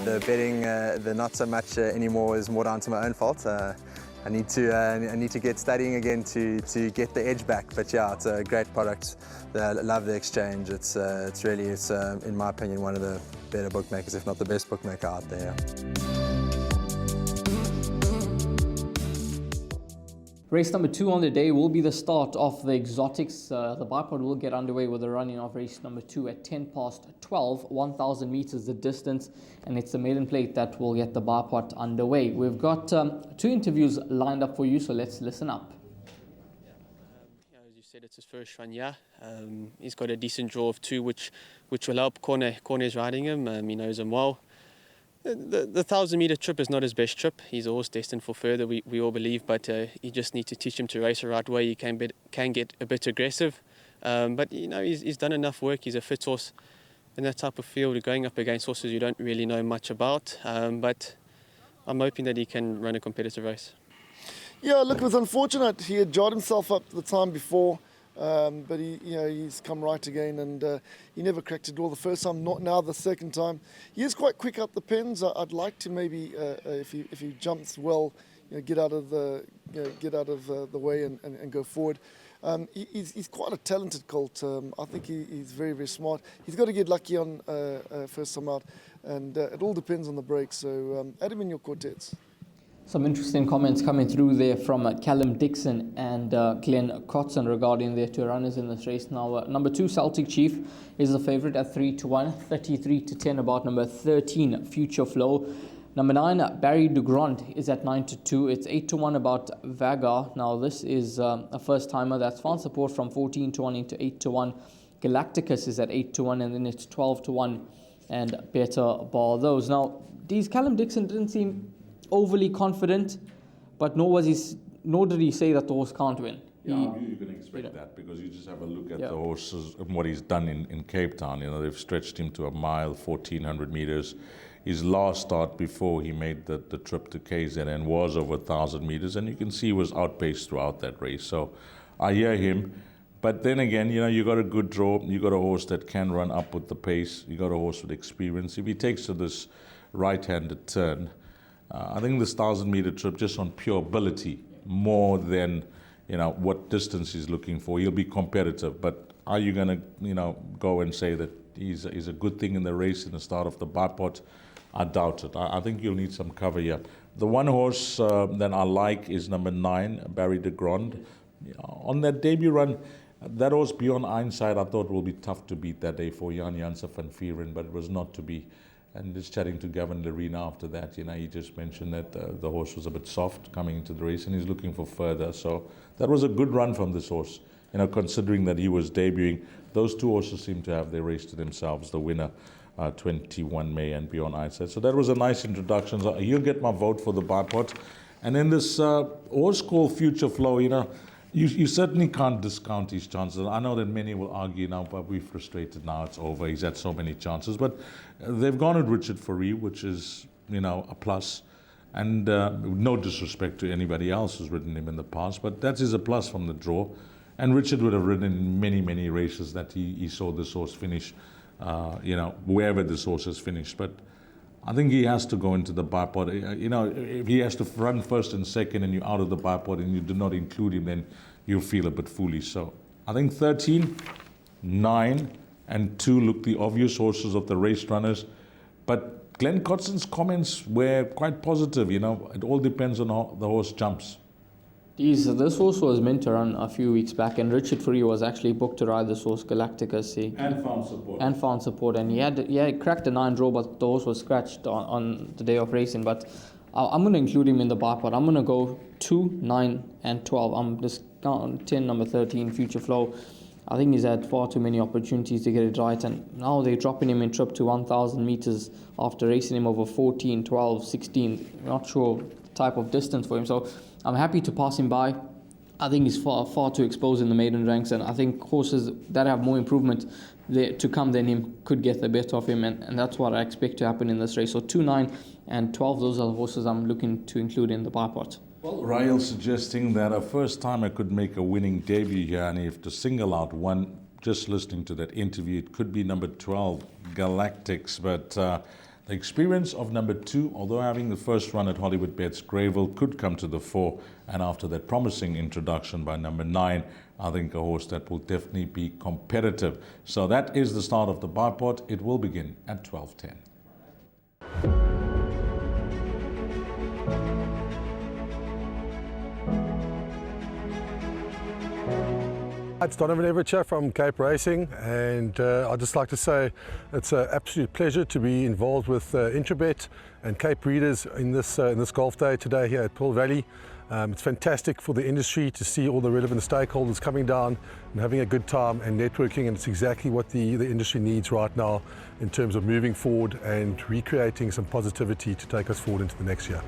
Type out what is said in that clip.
The betting, the not so much anymore, is more down to my own fault. I need to get studying again to get the edge back. But yeah, it's a great product. I love the exchange. It's really, in my opinion, one of the better bookmakers, if not the best bookmaker out there. Race number 2 on the day will be the start of the exotics. The bipod will get underway with the running of race number 2 at 12:10, 1,000 meters the distance, and it's the maiden plate that will get the bipod underway. We've got 2 interviews lined up for you, so let's listen up. As you said, it's his first run, yeah. He's got a decent draw of 2, which will help. Corner's riding him. He knows him well. The 1,000-meter trip is not his best trip. He's a horse destined for further, we all believe, but you just need to teach him to race the right way. He can get a bit aggressive, but he's done enough work. He's a fit horse in that type of field, going up against horses you don't really know much about, but I'm hoping that he can run a competitive race. Yeah, look, it was unfortunate. He had jarred himself up the time before, but he's come right again, and he never cracked a door the first time. Not now, the second time. He is quite quick up the pins. I'd like to maybe, if he jumps well, get out of the way and go forward. He's quite a talented colt. I think he's very, very smart. He's got to get lucky on first time out, and it all depends on the break. So add him in your quartets. Some interesting comments coming through there from Callum Dixon and Glenn Cotson regarding their 2 runners in this race. Now, number 2, Celtic Chief, is the favourite at 3-1, 33-10 about number 13, Future Flow. Number 9, Barry de Grond, is at 9-2. It's 8-1 about Vagar. Now, this is a first-timer. That's found support from 14-1 into 8-1. Galacticus is at 8-1, and then it's 12-1 and Better Bar those. Now, these Callum Dixon didn't seem overly confident, but nor did he say that the horse can't win. Yeah, you can expect that, because you just have a look at the horses and what he's done in Cape Town. They've stretched him to a mile, 1,400 meters. His last start before he made the trip to KZN was over 1,000 meters, and you can see he was outpaced throughout that race. So I hear him. But then again, you got a good draw. You got a horse that can run up with the pace. You got a horse with experience. If he takes to this right-handed turn, I think this 1,000-meter trip, just on pure ability, more than what distance he's looking for, he'll be competitive. But are you going to go and say that he's a good thing in the race in the start of the bipod? I doubt it. I think you'll need some cover here. The one horse that I like is number 9, Barry de Grond. On that debut run, that horse Beyond Einstein, I thought will be tough to beat that day for Jan Janse van Vieren, but it was not to be. And just chatting to Gavin Lerena after that, he just mentioned that the horse was a bit soft coming into the race, and he's looking for further. So that was a good run from this horse, considering that he was debuting. Those 2 horses seem to have their race to themselves, the winner, 21 May and Beyond Eyesight. So that was a nice introduction. So he'll get my vote for the bipod. And then this horse called Future Flow, you certainly can't discount his chances. I know that many will argue now, but we're frustrated now, it's over. He's had so many chances. But they've gone with Richard Fourie, which is, a plus. And no disrespect to anybody else who's ridden him in the past, but that is a plus from the draw. And Richard would have ridden in many, many races that he saw this horse finish, wherever this horse has finished. But I think he has to go into the bipod. If he has to run first and second and you're out of the bipod and you do not include him, then you'll feel a bit foolish. So I think 13, 9, and 2 look the obvious horses of the race runners. But Glenn Cotson's comments were quite positive. It all depends on how the horse jumps. This horse was meant to run a few weeks back, and Richard Fourie was actually booked to ride this horse, Galacticus. And found support. And he had cracked a 9 draw, but the horse was scratched on the day of racing. But I'm going to include him in the bipod. I'm going to go 2, 9, and 12. I'm discounting 10, number 13, Future Flow. I think he's had far too many opportunities to get it right, and now they're dropping him in trip to 1,000 meters after racing him over 14, 12, 16. Not sure the type of distance for him. So I'm happy to pass him by. I think he's far too exposed in the maiden ranks, and I think horses that have more improvement there to come than him could get the better of him, and that's what I expect to happen in this race. So 2, 9, and 12, those are the horses I'm looking to include in the bipod. Well, Rael suggesting that a first timer could make a winning debut here, and if to single out one, just listening to that interview, it could be number 12, Galactics, but the experience of number 2, although having the first run at Hollywoodbets Greyville, could come to the fore, and after that promising introduction by number 9, I think a horse that will definitely be competitive. So that is the start of the bipod. It will begin at 12:10. It's Donovan Everett from Cape Racing, and I'd just like to say it's an absolute pleasure to be involved with Intrabet and Cape Breeders in this golf day today here at Pearl Valley. It's fantastic for the industry to see all the relevant stakeholders coming down and having a good time and networking, and it's exactly what the industry needs right now in terms of moving forward and recreating some positivity to take us forward into the next year.